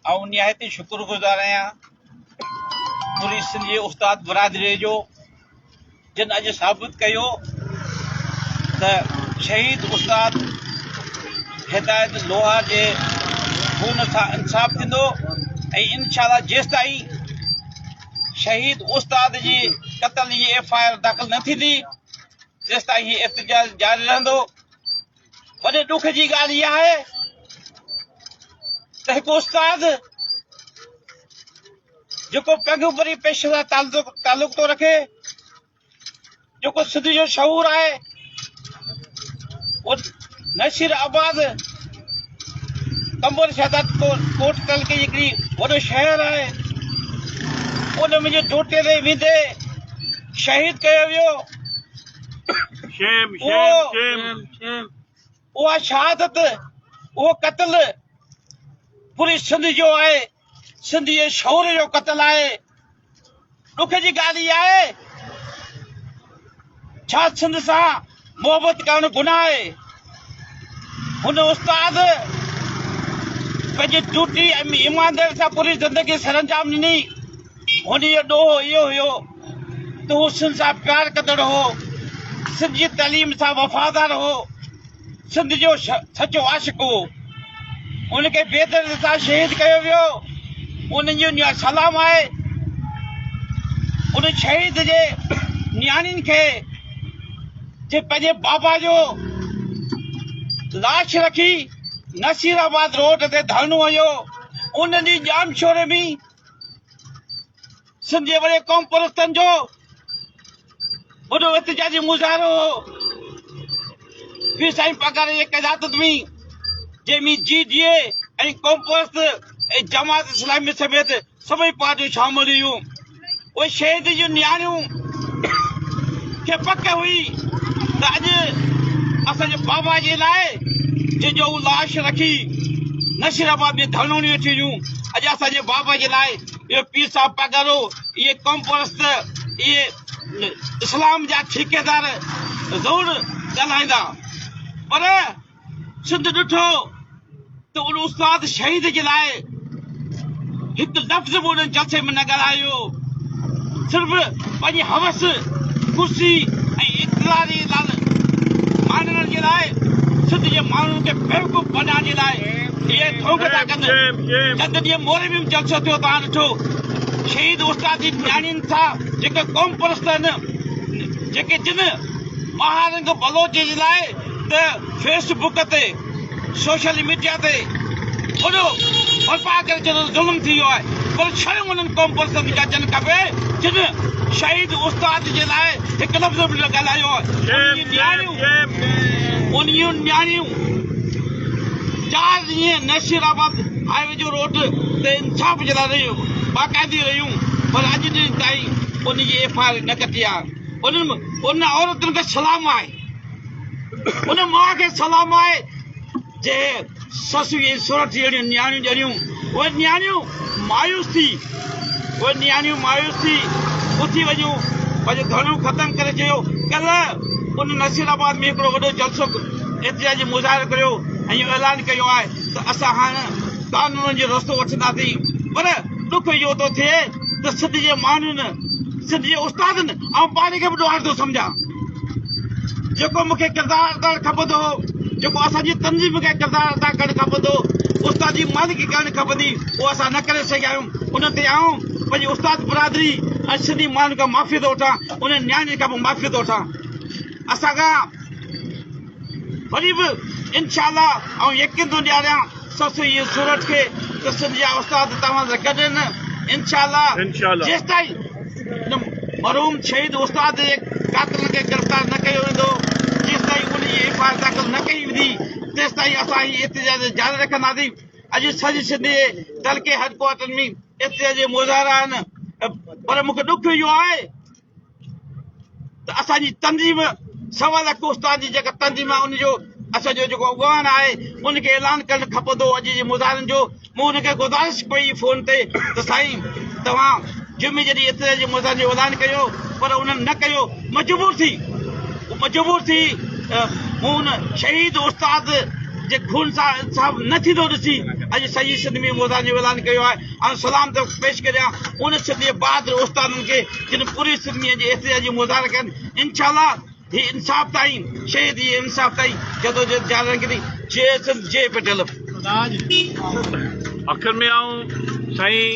ऐं निहायती शुक्रगुज़ार आहियां पूरी सिंधी उस्ताद बरादरी जो जिन अॼु साबित कयो त शहीद उस्ताद हिदायत लोहार जे खून सां इंसाफ़ थींदो ऐं इंशाअल्लाह जेसिताईं शहीद उस्ताद जी क़त्ल जी FIR दाख़िल न थींदी तेसिताईं हीउ एहतजाज जारी रहंदो। वॾे ॾुख जी ॻाल्हि इहा आहे त हिकु उस्ताद जेको पैगंबरी पेशे सां तालुक़ थो रखे, जेको सिंध जो शऊर आहे, नसीराबाद कंबर शहादत कोट तलके हिकिड़ी वॾो शहर आहे, उन मुंहिंजे डोटे ते वेंदे शहीद कयो वियो। उहा शहादत, उहो क़त्ल पूरी सिंध जो आहे, सिंधी जे शऊर जो क़त्ल आहे। ॾुख जी ॻाल्हि इहा आहे, छा सिंध सां मोहबत करणु गुनाह आहे? हुन उस्ताद पंहिंजी ड्यूटी ऐं ईमानदारी सां पूरी ज़िंदगी सरअंजाम ॾिनी। हुन जो ॾोहो इहो हुयो त हू सिंध सां प्यार कंदड़ हो, सिंध जी तइलीम सां वफ़ादार हो, सिंध जो सचो आशिक़ हो। उनखे बेदर्दी सां शहीद कयो वियो। उन्हनि जो सलाम आहे उन शहीद जे नियाणियुनि खे जे पंहिंजे बाबा जो लाश रखी नसीराबाद रोड ते धरणो हुयो। उन्हनि जी जाम शोरे में सिंध जे वॾे क़ौम परस्तनि जो वॾो एहतजाजी मुज़ाहिरो हो। पीर साईं पगार जे क़यादत में जंहिंमें GDA ऐं क़ौम परस्त ऐं जमात इस्लामी समेत सभई पार्टियूं शामिल हुयूं। उहे शहीद जूं नियाणियूं खे पक हुई त अॼु असांजे बाबा जे लाइ जंहिंजो हू लाश रखी नसीराबाद में धरणो वेठी हुयूं, अॼु असांजे बाबा जे लाइ इहो पीर साहिब पगारो, इहे क़ौम परस्त, इहे इस्लाम जा ठेकेदार ज़रूर ॻाल्हाईंदा, पर सिंध ॾिठो त उन उस्ताद शहीद जे लाइ हिकु लफ़्ज़ बि उन जलसे में न ॻाल्हायो। सिर्फ़ पंहिंजी हवस, कुर्सी ऐं इक़्तिदार जे लाइ मानण जे लाइ, सिंध जे माण्हुनि खे बेवकूफ़ बणाइण जे लाइ इहे ठोक था कनि। चंद ॾींहं मोरे में जलसो थियो, तव्हां ॾिठो शहीद उस्ताद जी नियाणियुनि सां जेके क़ौम परस्त आहिनि, जेके जिन महारंग बलोच जे लाइ त फेसबुक ते सोशल मीडिया ते वॾो बर्पा करे छॾियो, ज़ुल्म थी वियो आहे। पर छड़ियूं उन्हनि क़ौम परस्तनि खे अचनि खपे जिन शहीद उस्ताद जे लाइ हिकु लफ़्ज़ बि न ॻाल्हायो आहे। उन्हियूं नियाणियूं 4 ॾींहं नसीराबाद हाईवे जो रोड ते इंसाफ़ जे लाइ रहियूं, बाक़ाइदी रहियूं, पर अॼु ॾींहं ताईं उनजी FIR न कटी आहे। उन औरतुनि खे सलाम आहे, उन माउ खे सलाम आहे जे ससु जी सूरत जहिड़ियूं नियाणियूं ॼणियूं। उहे नियाणियूं मायूस थी उथी वञूं, पंहिंजो धरणो ख़तमु करे चयो। कल्ह उन नसीराबाद में हिकिड़ो वॾो जलसो एहतजाजी मुज़ाहिरो कयो ऐं इहो ऐलान कयो आहे त असां हाणे कानून जो रस्तो वठंदासीं। पर ॾुख इहो थो थिए त सिंध जे माण्हुनि, सिंध जे उस्तादनि, ऐं पाण खे बि ॾोहार थो सम्झां, जेको मूंखे किरदारु अदा खपंदो हो, जेको असांजी तनज़ीम खे किरदारु अदा करणु खपंदो, उस्ताद जी मालिकी करणु खपंदी, उहो असां न करे सघिया आहियूं। उन ते आऊं पंहिंजी उस्ताद बरादरी ऐं सिंधी माण्हुनि खां माफ़ी थो वठां, उन नियाणी खां बि माफ़ी थो वठां। असांखां वरी बि इनशाअल्लाह ऐं यकीन थो ॾियारियां ससु इहे सूरत खे त सिंध जा उस्ताद तव्हां सां गॾु आहिनि। इनशाअल्लाह जेसिताईं मरहूम शहीद उस्ताद जे कातिलनि खे गिरफ़्तार न कयो वेंदो, जेसिताईं उनजी FIR दाख़िल न कई वेंदी, तेसिताईं असां हीअ एहतजाज जारी रखंदासीं। अॼु सॼी सिंध जे तलके हेडक्वार्टर में एहतजाजी मुज़ाहिरा आहिनि, पर मूंखे ॾुख इहो आहे त असांजी तनज़ीम, 1.25 लख उस्ताद जी जेका तनज़ीम आहे, उनजो असांजो जेको अॻवान आहे उनखे ऐलान करणु खपंदो अॼु जे मुज़ाहिरनि जो। मूं हुनखे गुज़ारिश कई फ़ोन ते त साईं तव्हां जुमे जॾहिं एहतजाजी मुज़ाहिरे जो ऐलान कयो, पर उन्हनि न कयो। मजबूर थी मूं हुन शहीद उस्ताद जे खून सां इंसाफ़ न थींदो ॾिसी अॼु सॼी सिंध में मोदी जो ऐलान कयो आहे ऐं सलाम थो पेश करियां उन सिंध जे बहादुर उस्तादनि खे जिन पूरी सिंध में अॼु एतिरा जी मुज़ाहिरा कनि इंशाअल्लाह ही इंसाफ़ ताईं शहीद ही इंसाफ़ ताईं जदोजहद जारी रखंदी जय सिंध जय पटेल आख़िर में आऊं साईं